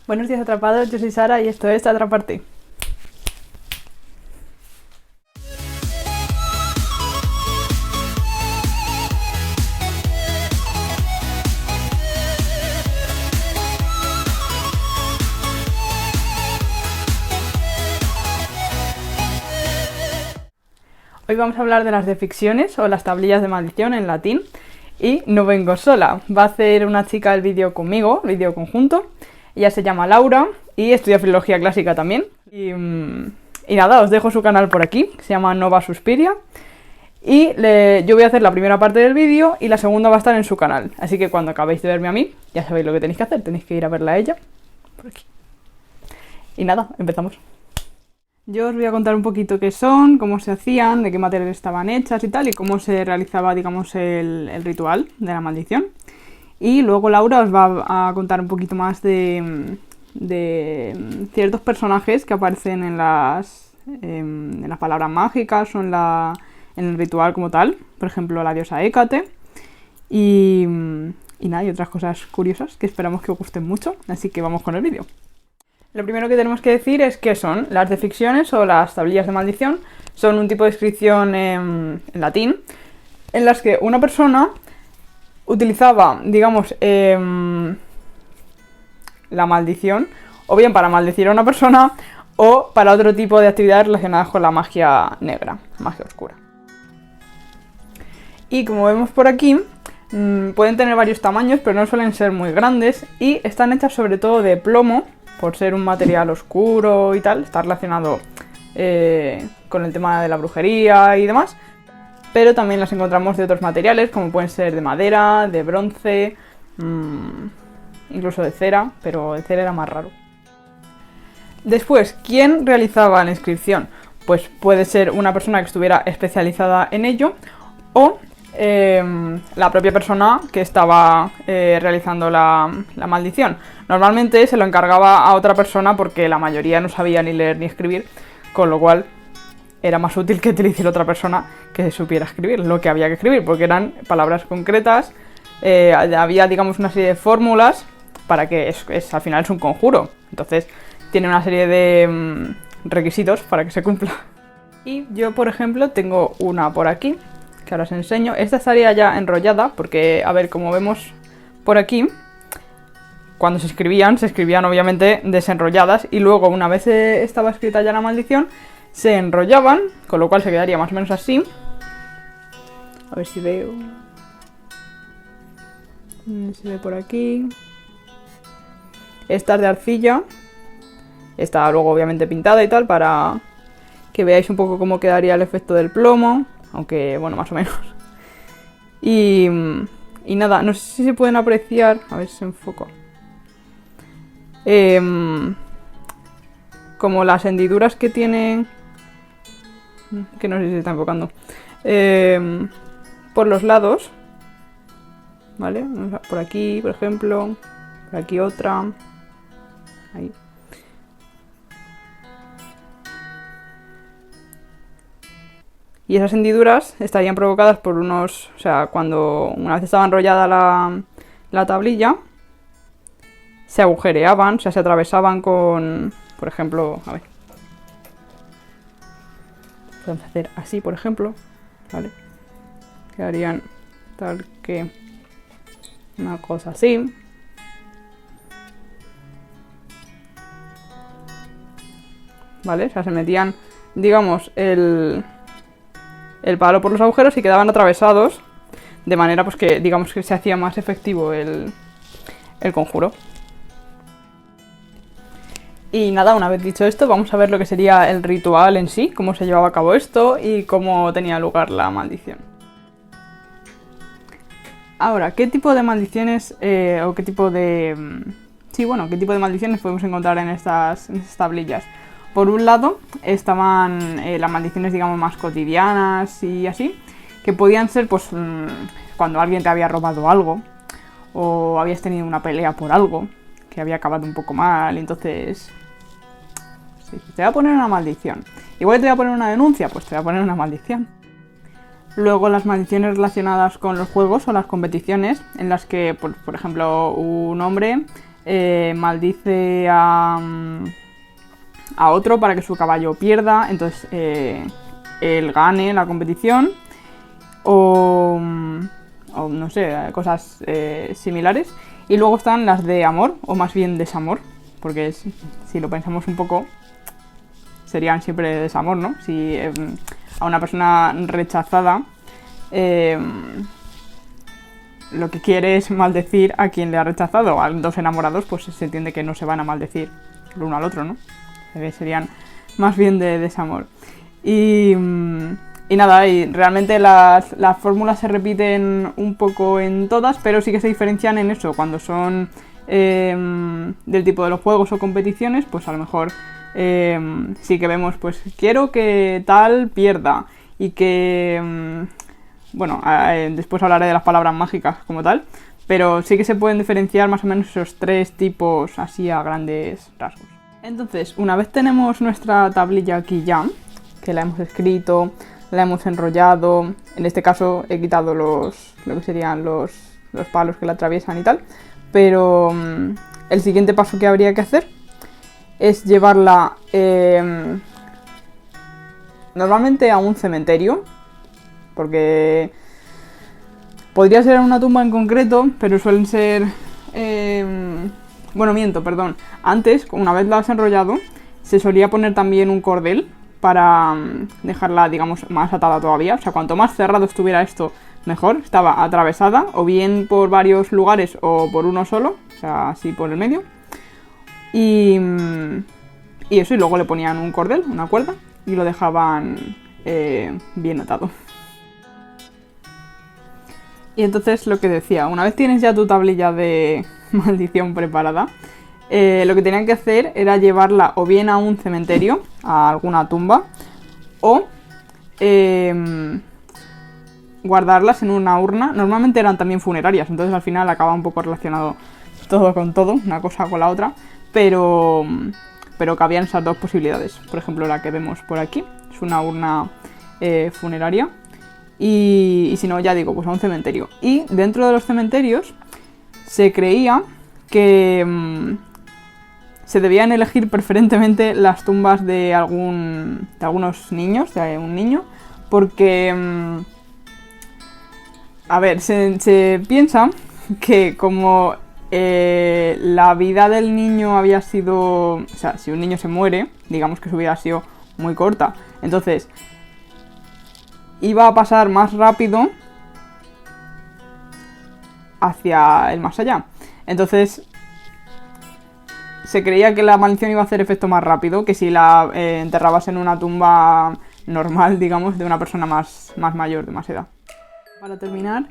Buenos días atrapados, yo soy Sara y esto es Atraparte. Hoy vamos a hablar de las deficciones o las tablillas de maldición en latín. Y no vengo sola, va a hacer una chica el vídeo conmigo, el vídeo conjunto. Ella se llama Laura y estudia filología clásica también. Y nada, os dejo su canal por aquí, se llama Nova Suspiria. Y yo voy a hacer la primera parte del vídeo y la segunda va a estar en su canal. Así que cuando acabéis de verme a mí, ya sabéis lo que tenéis que hacer, tenéis que ir a verla a ella. Por aquí. Y nada, empezamos. Yo os voy a contar un poquito qué son, cómo se hacían, de qué materiales estaban hechas y tal, y cómo se realizaba, digamos, el ritual de la maldición. Y luego Laura os va a contar un poquito más de ciertos personajes que aparecen en las palabras mágicas o en el ritual como tal. Por ejemplo, la diosa Hécate. Y nada, y otras cosas curiosas que esperamos que os gusten mucho. Así que vamos con el vídeo. Lo primero que tenemos que decir es qué son. Las deficciones o las tablillas de maldición son un tipo de inscripción en latín en las que una persona utilizaba, digamos, la maldición o bien para maldecir a una persona o para otro tipo de actividades relacionadas con la magia negra, magia oscura. Y como vemos por aquí, pueden tener varios tamaños, pero no suelen ser muy grandes y están hechas sobre todo de plomo, por ser un material oscuro y tal, está relacionado con el tema de la brujería y demás, pero también las encontramos de otros materiales, como pueden ser de madera, de bronce, incluso de cera, pero de cera era más raro. Después, ¿quién realizaba la inscripción? Pues puede ser una persona que estuviera especializada en ello, o la propia persona que estaba realizando la maldición. Normalmente se lo encargaba a otra persona porque la mayoría no sabía ni leer ni escribir, con lo cual era más útil que te lo hiciera otra persona que supiera escribir lo que había que escribir, porque eran palabras concretas, había, digamos, una serie de fórmulas para que al final es un conjuro, entonces tiene una serie de requisitos para que se cumpla. Y yo, por ejemplo, tengo una por aquí que ahora os enseño. Esta estaría ya enrollada porque, a ver, como vemos por aquí, cuando se escribían obviamente desenrolladas y luego una vez estaba escrita ya la maldición se enrollaban, con lo cual se quedaría más o menos así. A ver si veo. Se ve por aquí. Esta es de arcilla. Está luego obviamente pintada y tal para que veáis un poco cómo quedaría el efecto del plomo. Aunque, bueno, más o menos. Y nada, no sé si se pueden apreciar. A ver si se enfoco. Como las hendiduras que tienen. Que no sé si se está enfocando. Por los lados. ¿Vale? Por aquí, por ejemplo. Por aquí otra. Ahí. Y esas hendiduras estarían provocadas por unos... O sea, cuando una vez estaba enrollada la tablilla, se agujereaban, o sea, se atravesaban con... Por ejemplo, a ver. Podemos hacer así, por ejemplo, ¿vale? Quedarían tal que... Una cosa así. ¿Vale? O sea, se metían, digamos, el palo por los agujeros y quedaban atravesados, de manera pues que digamos que se hacía más efectivo el conjuro. Y nada, una vez dicho esto, vamos a ver lo que sería el ritual en sí, cómo se llevaba a cabo esto y cómo tenía lugar la maldición. Ahora, ¿qué tipo de maldiciones o qué tipo de... Sí, bueno, qué tipo de maldiciones podemos encontrar en estas tablillas? Por un lado estaban las maldiciones, digamos, más cotidianas y así, que podían ser pues cuando alguien te había robado algo o habías tenido una pelea por algo que había acabado un poco mal, entonces sí, te voy a poner una maldición. Igual te voy a poner una denuncia, pues te voy a poner una maldición. Luego las maldiciones relacionadas con los juegos o las competiciones en las que, por ejemplo, un hombre maldice a otro para que su caballo pierda, entonces él gane la competición, o no sé, cosas similares. Y luego están las de amor, o más bien desamor, porque si lo pensamos un poco, serían siempre desamor, ¿no? Si a una persona rechazada lo que quiere es maldecir a quien le ha rechazado. A dos enamorados pues se entiende que no se van a maldecir el uno al otro, ¿no? Serían más bien de desamor. Y nada, y realmente las fórmulas se repiten un poco en todas, pero sí que se diferencian en eso. Cuando son del tipo de los juegos o competiciones, pues a lo mejor sí que vemos, pues quiero que tal pierda y que... bueno, después hablaré de las palabras mágicas como tal, pero sí que se pueden diferenciar más o menos esos tres tipos así a grandes rasgos. Entonces, una vez tenemos nuestra tablilla aquí ya, que la hemos escrito, la hemos enrollado, en este caso he quitado lo que serían los palos que la atraviesan y tal, pero el siguiente paso que habría que hacer es llevarla normalmente a un cementerio, porque podría ser en una tumba en concreto, pero suelen ser... bueno, miento, perdón. Antes, una vez la has enrollado, se solía poner también un cordel para dejarla, digamos, más atada todavía. O sea, cuanto más cerrado estuviera esto, mejor. Estaba atravesada, o bien por varios lugares o por uno solo, o sea, así por el medio. Y eso, y luego le ponían un cordel, una cuerda, y lo dejaban bien atado. Y entonces lo que decía, una vez tienes ya tu tablilla de maldición preparada, lo que tenían que hacer era llevarla o bien a un cementerio, a alguna tumba, o guardarlas en una urna. Normalmente eran también funerarias, entonces al final acaba un poco relacionado todo con todo, una cosa con la otra, pero cabían esas dos posibilidades. Por ejemplo, la que vemos por aquí es una urna funeraria. Y si no, ya digo, pues a un cementerio. Y dentro de los cementerios se creía que se debían elegir preferentemente las tumbas de algunos niños, de un niño, porque, a ver, se piensa que como la vida del niño había sido... O sea, si un niño se muere, digamos que su vida ha sido muy corta. Entonces... iba a pasar más rápido hacia el más allá. Entonces se creía que la maldición iba a hacer efecto más rápido que si la enterrabas en una tumba normal, digamos, de una persona más mayor, de más edad. Para terminar,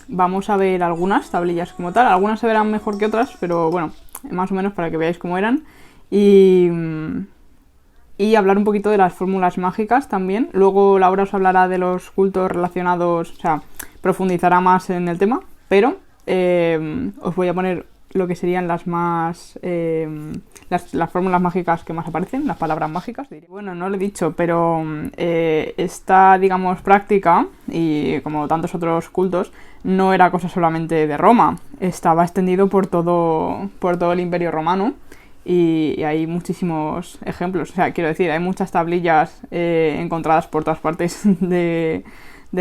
vamos a ver algunas tablillas como tal. Algunas se verán mejor que otras, pero bueno, más o menos para que veáis cómo eran. Y hablar un poquito de las fórmulas mágicas también. Luego Laura os hablará de los cultos relacionados, o sea, profundizará más en el tema, pero os voy a poner lo que serían las más... las fórmulas mágicas que más aparecen, las palabras mágicas. Bueno, no lo he dicho, pero esta, digamos, práctica, y como tantos otros cultos, no era cosa solamente de Roma. Estaba extendido por todo el Imperio Romano. Y hay muchísimos ejemplos, o sea, quiero decir, hay muchas tablillas encontradas por todas partes del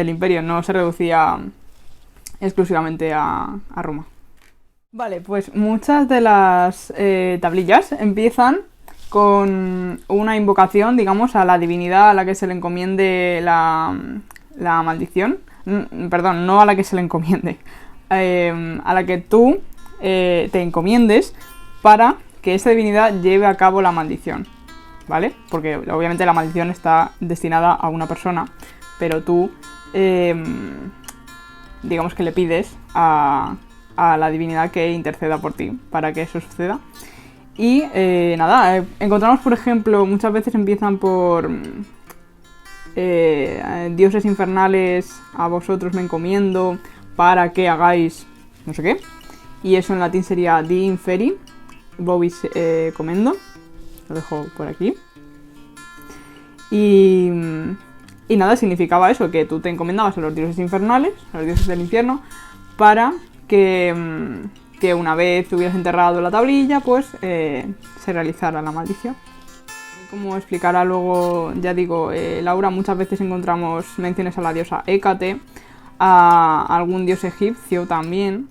imperio, no se reducía exclusivamente a Roma. Vale, pues muchas de las tablillas empiezan con una invocación, digamos, a la divinidad a la que se le encomiende la maldición. Perdón, no a la que se le encomiende, a la que tú te encomiendes para que esa divinidad lleve a cabo la maldición, ¿vale? Porque obviamente la maldición está destinada a una persona, pero tú, digamos que le pides a la divinidad que interceda por ti para que eso suceda. Y nada, encontramos, por ejemplo, muchas veces empiezan por dioses infernales, a vosotros me encomiendo para que hagáis no sé qué. Y eso en latín sería di inferi vobis comendo. Lo dejo por aquí. Y nada, significaba eso, que tú te encomendabas a los dioses infernales, a los dioses del infierno, para que que una vez hubieras enterrado la tablilla, pues se realizara la maldición. Como explicará luego, ya digo, Laura, muchas veces encontramos menciones a la diosa Hécate, a algún dios egipcio también.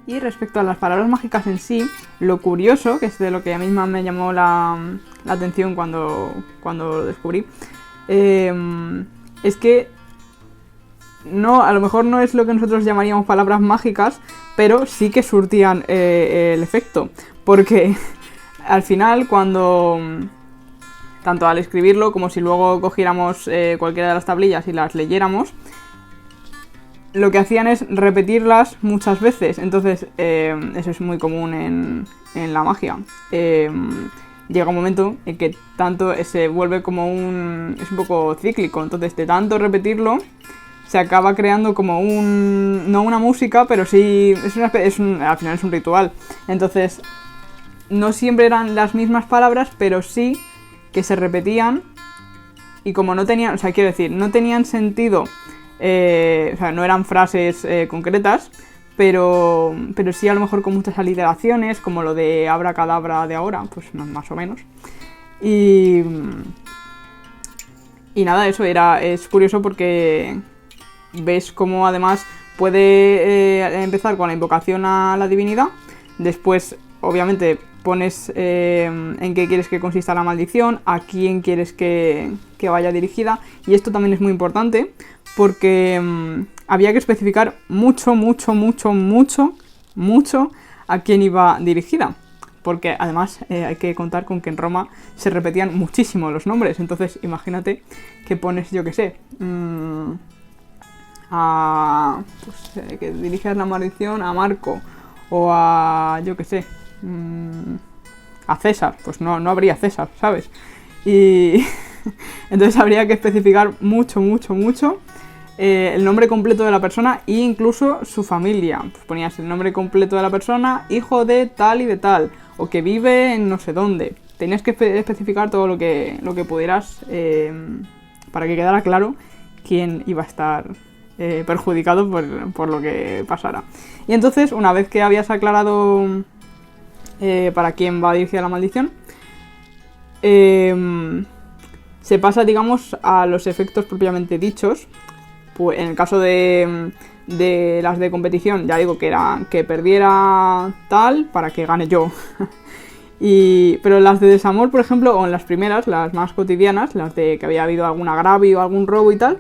Y respecto a las palabras mágicas en sí, lo curioso, que es de lo que a mí misma me llamó la atención cuando lo descubrí, es que no, a lo mejor no es lo que nosotros llamaríamos palabras mágicas, pero sí que surtían el efecto. Porque al final, cuando tanto al escribirlo como si luego cogiéramos cualquiera de las tablillas y las leyéramos, lo que hacían es repetirlas muchas veces. Entonces eso es muy común en la magia. Llega un momento en que tanto se vuelve como es un poco cíclico. Entonces de tanto repetirlo se acaba creando como no una música, pero sí al final es un ritual. Entonces no siempre eran las mismas palabras, pero sí que se repetían, y como no tenían, o sea, quiero decir, no tenían sentido, o sea, no eran frases concretas, pero sí a lo mejor con muchas aliteraciones, como lo de abracadabra de ahora, pues más o menos. Y nada, eso es curioso porque ves cómo además puede empezar con la invocación a la divinidad, después obviamente pones en qué quieres que consista la maldición, a quién quieres que vaya dirigida, y esto también es muy importante porque había que especificar mucho a quién iba dirigida, porque además hay que contar con que en Roma se repetían muchísimo los nombres. Entonces imagínate que pones, yo qué sé, que diriges la maldición a Marco, o a, yo qué sé, a César, pues no habría César, ¿sabes? Y entonces habría que especificar mucho el nombre completo de la persona e incluso su familia. Pues ponías el nombre completo de la persona, hijo de tal y de tal, o que vive en no sé dónde. Tenías que especificar todo lo que pudieras para que quedara claro quién iba a estar perjudicado por lo que pasara. Y entonces, una vez que habías aclarado para quién va dirigida la maldición, se pasa, digamos, a los efectos propiamente dichos. Pues en el caso de las de competición, ya digo que era que perdiera tal para que gane yo. Pero las de desamor, por ejemplo, o en las primeras, las más cotidianas, las de que había habido algún agravio, algún robo y tal,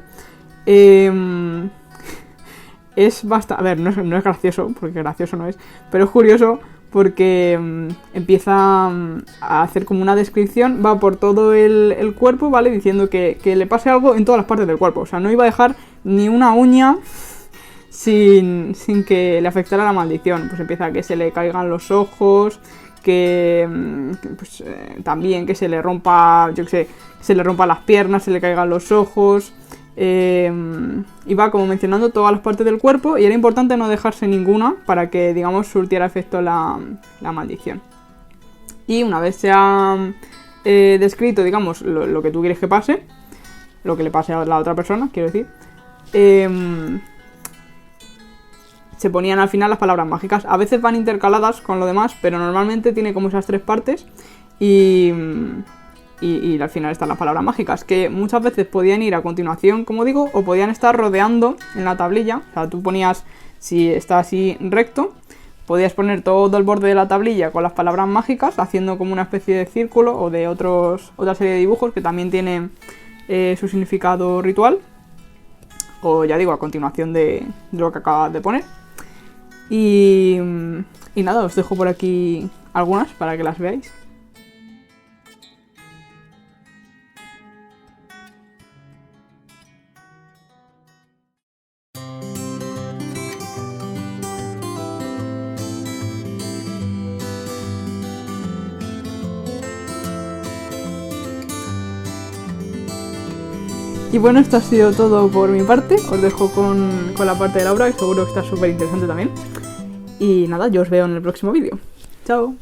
es bastante... A ver, no es gracioso, porque gracioso no es, pero es curioso porque empieza a hacer como una descripción, va por todo el cuerpo, ¿vale? Diciendo que le pase algo en todas las partes del cuerpo. O sea, no iba a dejar ni una uña sin que le afectara la maldición. Pues empieza a que se le caigan los ojos, también que se le rompa, yo qué sé, se le rompa las piernas, se le caigan los ojos. Y va como mencionando todas las partes del cuerpo, y era importante no dejarse ninguna para que, digamos, surtiera efecto la maldición. Y una vez se ha descrito, digamos, lo que tú quieres que pase, lo que le pase a la otra persona, quiero decir, se ponían al final las palabras mágicas. A veces van intercaladas con lo demás, pero normalmente tiene como esas tres partes, y al final están las palabras mágicas, que muchas veces podían ir a continuación, como digo, o podían estar rodeando en la tablilla. O sea, tú ponías, si está así recto, podías poner todo el borde de la tablilla con las palabras mágicas, haciendo como una especie de círculo, o de otra serie de dibujos que también tienen su significado ritual, o ya digo, a continuación de lo que acabas de poner. Y nada, os dejo por aquí algunas para que las veáis. Y bueno, esto ha sido todo por mi parte. Os dejo con la parte de Laura, que seguro que está súper interesante también. Y nada, yo os veo en el próximo vídeo. ¡Chao!